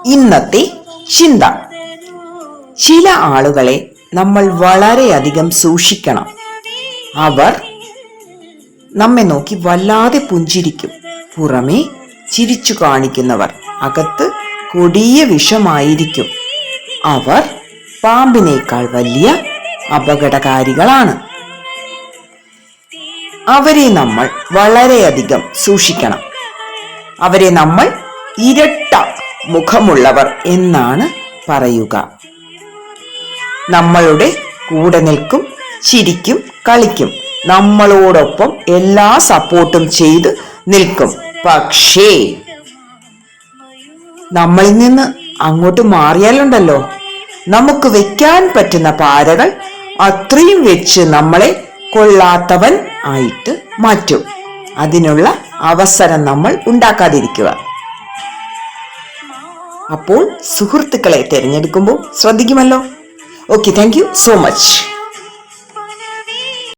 ഇന്നത്തെ ചിന്ത. ചില ആളുകളെ നമ്മൾ വളരെയധികം സൂക്ഷിക്കണം. അവർ നമ്മെ നോക്കി വല്ലാതെ പുഞ്ചിരിക്കും. പുറമേ ചിരിച്ചു കാണിക്കുന്നവർ അകത്ത് കൊടിയ വിഷമായിരിക്കും. അവർ പാമ്പിനേക്കാൾ വലിയ അപകടകാരികളാണ്. അവരെ നമ്മൾ വളരെയധികം സൂക്ഷിക്കണം. അവരെ നമ്മൾ ഇരട്ട മുഖമുള്ളവർ എന്നാണ് പറയുക. നമ്മളുടെ കൂടെ നിൽക്കും, ചിരിക്കും, കളിക്കും, നമ്മളോടൊപ്പം എല്ലാ സപ്പോർട്ടും ചെയ്ത് നിൽക്കും. പക്ഷേ നമ്മളിൽ നിന്ന് അങ്ങോട്ട് മാറിയാലുണ്ടല്ലോ, നമുക്ക് വെക്കാൻ പറ്റുന്ന പാരകൾ അത്രയും വെച്ച് നമ്മളെ കൊള്ളാത്തവൻ ആയിട്ട് മാറ്റും. അതിനുള്ള അവസരം നമ്മൾ ഉണ്ടാക്കാതിരിക്കുക. അപ്പോൾ സുഹൃത്തുക്കളെ തിരഞ്ഞെടുക്കുമ്പോൾ ശ്രദ്ധിക്കുമല്ലോ. Okay, thank you so much.